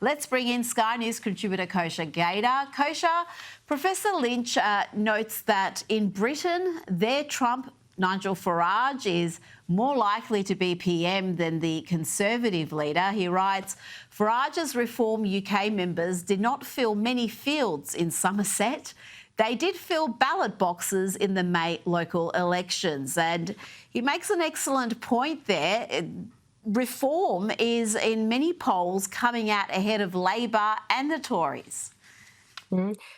Let's bring in Sky News contributor Kosha Gada. Kosha, Professor Lynch notes that in Britain, their Trump, Nigel Farage, is more likely to be PM than the Conservative leader. He writes, Farage's Reform UK members did not fill many fields in Somerset. They did fill ballot boxes in the May local elections. And he makes an excellent point there. Reform is in many polls coming out ahead of Labor and the Tories.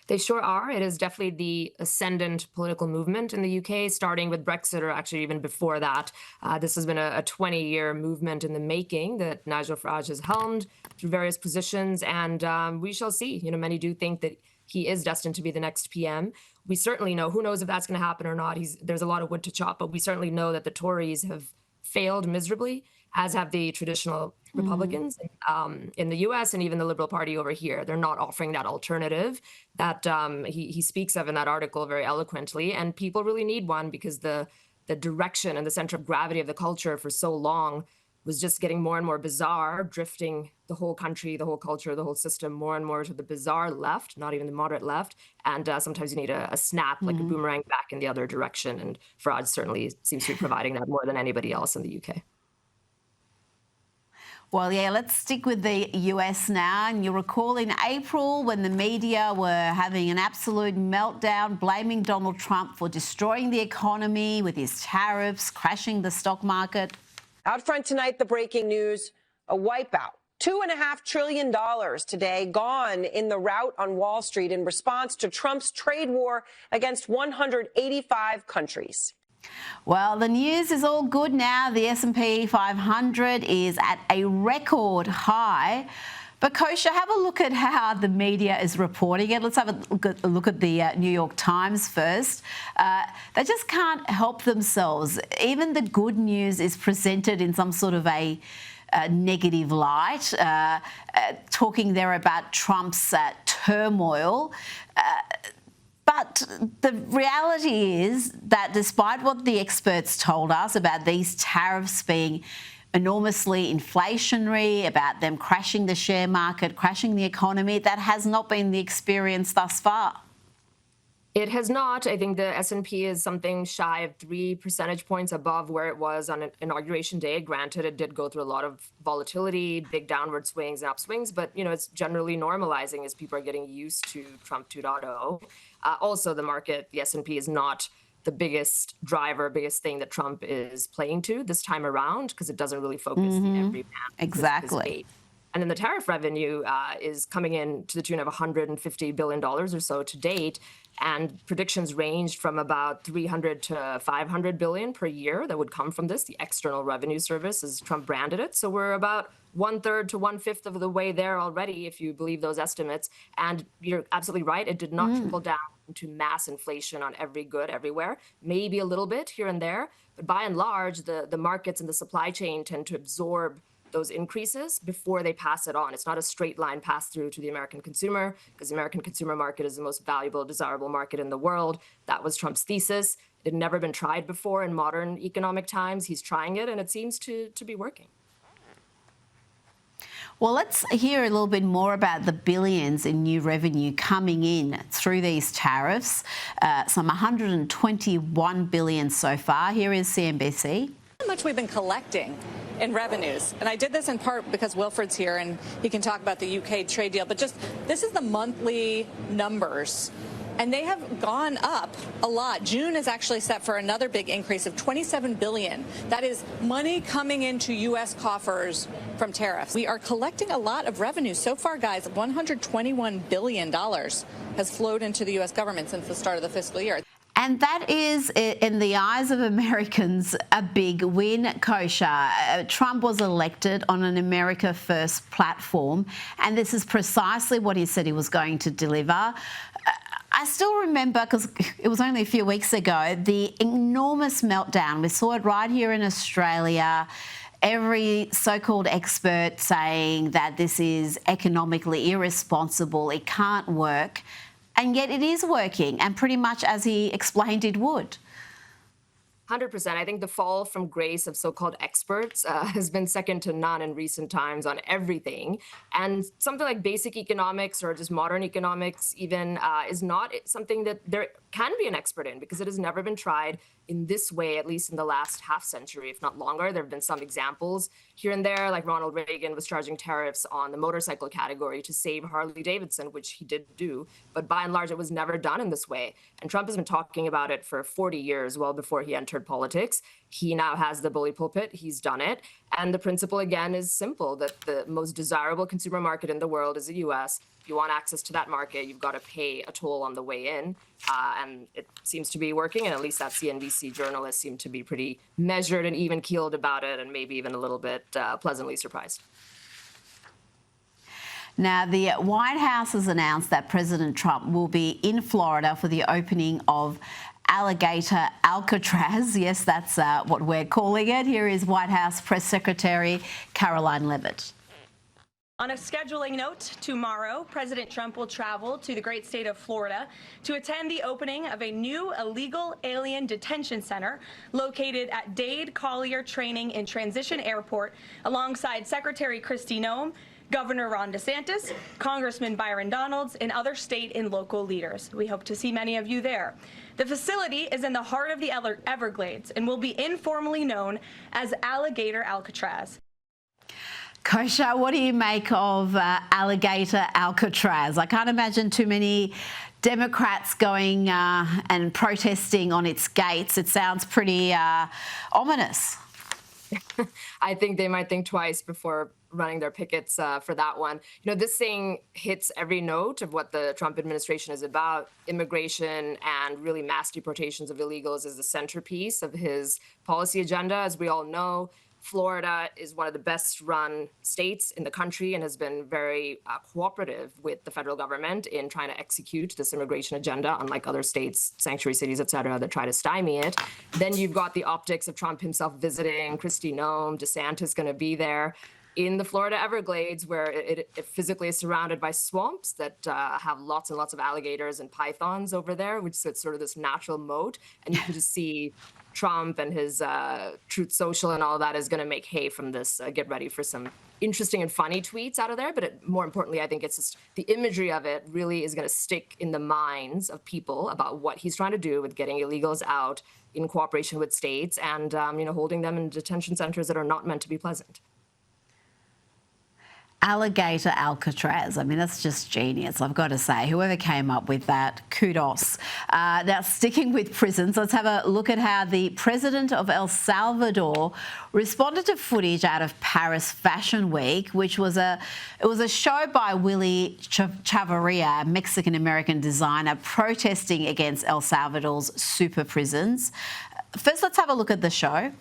They sure are. It is definitely the ascendant political movement in the UK, starting with Brexit, or actually even before that. This has been a 20-year movement in the making that Nigel Farage has helmed through various positions, and we shall see. Many do think that he is destined to be the next PM. We certainly know, who knows if that's going to happen or not. There's a lot of wood to chop, but we certainly know that the Tories have failed miserably, as have the traditional Republicans in the US and even the Liberal Party over here. They're not offering that alternative that he speaks of in that article very eloquently. And people really need one, because the direction and the center of gravity of the culture for so long was just getting more and more bizarre, drifting the whole country, the whole culture, the whole system more and more to the bizarre left, not even the moderate left. And sometimes you need a snap, like a boomerang, back in the other direction. And Farage certainly seems to be providing that more than anybody else in the UK. Well, yeah, let's stick with the US now. And you'll recall in April when the media were having an absolute meltdown, blaming Donald Trump for destroying the economy with his tariffs, crashing the stock market. Out front tonight, the breaking news, a wipeout. $2.5 trillion today gone in the rout on Wall Street in response to Trump's trade war against 185 countries. Well, the news is all good now. The S&P 500 is at a record high. But Kosha, have a look at how the media is reporting it. Let's have a look at the New York Times first. They just can't help themselves. Even the good news is presented in some sort of a negative light, talking there about Trump's turmoil. But the reality is that despite what the experts told us about these tariffs being enormously inflationary, about them crashing the share market, crashing the economy, that has not been the experience thus far. It has not. I think the S&P is something shy of 3 percentage points above where it was on Inauguration Day. Granted, it did go through a lot of volatility, big downward swings and upswings, but it's generally normalizing as people are getting used to Trump 2.0. Also, the market, the S&P, is not the biggest driver, biggest thing that Trump is playing to this time around, because it doesn't really focus the everyman. Exactly. And then the tariff revenue is coming in to the tune of $150 billion or so to date. And predictions ranged from about 300 to 500 billion per year that would come from this, the external revenue service, as Trump branded it. So we're about 1/3 to 1/5 of the way there already, if you believe those estimates. And you're absolutely right. It did not trickle down into mass inflation on every good everywhere, maybe a little bit here and there. But by and large, the markets and the supply chain tend to absorb those increases before they pass it on. It's not a straight line pass through to the American consumer, because the American consumer market is the most valuable, desirable market in the world. That was Trump's thesis. It had never been tried before in modern economic times. He's trying it, and it seems to be working. Well, let's hear a little bit more about the billions in new revenue coming in through these tariffs. Some 121 billion so far. Here is CNBC. How much we've been collecting in revenues. And I did this in part because Wilfred's here and he can talk about the UK trade deal. But just this is the monthly numbers. And they have gone up a lot. June is actually set for another big increase of 27 billion. That is money coming into U.S. coffers from tariffs. We are collecting a lot of revenue. So far, guys, $121 billion has flowed into the U.S. government since the start of the fiscal year. And that is, in the eyes of Americans, a big win, Kosha. Trump was elected on an America First platform, and this is precisely what he said he was going to deliver. I still remember, because it was only a few weeks ago, the enormous meltdown. We saw it right here in Australia. Every so-called expert saying that this is economically irresponsible, it can't work. And yet it is working, and pretty much as he explained it would. 100%. I think the fall from grace of so-called experts has been second to none in recent times on everything. And something like basic economics or just modern economics even is not something that there can be an expert in, because it has never been tried in this way, at least in the last half century, if not longer. There have been some examples here and there, like Ronald Reagan was charging tariffs on the motorcycle category to save Harley Davidson, which he did do. But by and large, it was never done in this way. And Trump has been talking about it for 40 years, well before he entered politics. He now has the bully pulpit. He's done it. And the principle, again, is simple, that the most desirable consumer market in the world is the US. If you want access to that market, you've got to pay a toll on the way in. And it seems to be working, and at least that CNBC journalists seem to be pretty measured and even-keeled about it, and maybe even a little bit pleasantly surprised. Now, the White House has announced that President Trump will be in Florida for the opening of Alligator Alcatraz. Yes, that's what we're calling it. Here is White House Press Secretary Caroline Leavitt. On a scheduling note, tomorrow, President Trump will travel to the great state of Florida to attend the opening of a new illegal alien detention center located at Dade Collier Training and Transition Airport alongside Secretary Kristi Noem, Governor Ron DeSantis, Congressman Byron Donalds, and other state and local leaders. We hope to see many of you there. The facility is in the heart of the Everglades and will be informally known as Alligator Alcatraz. Kosha, what do you make of Alligator Alcatraz? I can't imagine too many Democrats going and protesting on its gates. It sounds pretty ominous. I think they might think twice before running their pickets for that one. You know, this thing hits every note of what the Trump administration is about. Immigration and really mass deportations of illegals is the centerpiece of his policy agenda. As we all know, Florida is one of the best run states in the country and has been very cooperative with the federal government in trying to execute this immigration agenda, unlike other states, sanctuary cities, et cetera, that try to stymie it. Then you've got the optics of Trump himself visiting, Kristi Noem, DeSantis going to be there in the Florida Everglades, where it physically is surrounded by swamps that have lots and lots of alligators and pythons over there, which is sort of this natural moat. And you can just see Trump and his Truth Social and all that is going to make hay from this. Get ready for some interesting and funny tweets out of there. But more importantly, I think it's just the imagery of it really is going to stick in the minds of people about what he's trying to do with getting illegals out in cooperation with states and holding them in detention centers that are not meant to be pleasant. Alligator Alcatraz. I mean, that's just genius, I've got to say. Whoever came up with that, kudos. Now, sticking with prisons, let's have a look at how the president of El Salvador responded to footage out of Paris Fashion Week, which was a show by Willy Chavarria, Mexican-American designer, protesting against El Salvador's super prisons. First, let's have a look at the show.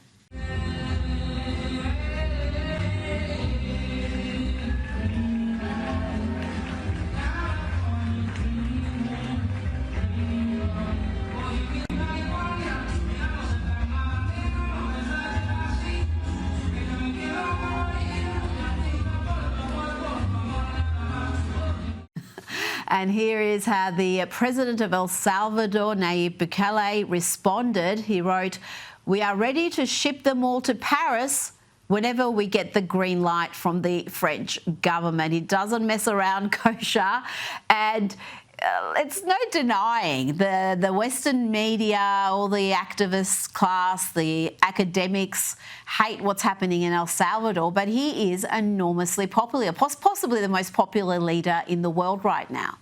And here is how the president of El Salvador, Nayib Bukele, responded. He wrote, "We are ready to ship them all to Paris whenever we get the green light from the French government." He doesn't mess around, Kosha. And it's no denying the Western media, all the activist class, the academics hate what's happening in El Salvador, but he is enormously popular, possibly the most popular leader in the world right now.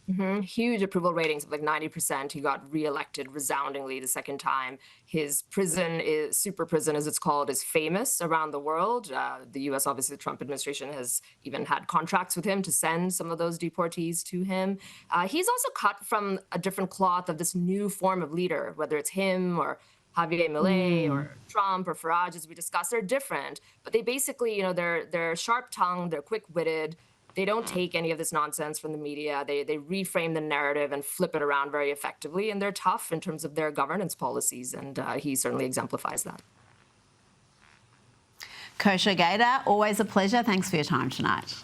Mm-hmm. Huge approval ratings of like 90%. He got reelected resoundingly the second time. His prison, super prison as it's called, is famous around the world. The U.S., obviously, the Trump administration has even had contracts with him to send some of those deportees to him. He's also cut from a different cloth of this new form of leader, whether it's him or Javier Milei or Trump or Farage, as we discussed. They're different, but they basically, they're sharp-tongued, they're quick-witted. They don't take any of this nonsense from the media. They reframe the narrative and flip it around very effectively, and they're tough in terms of their governance policies, and he certainly exemplifies that. Kosha Gada, always a pleasure. Thanks for your time tonight.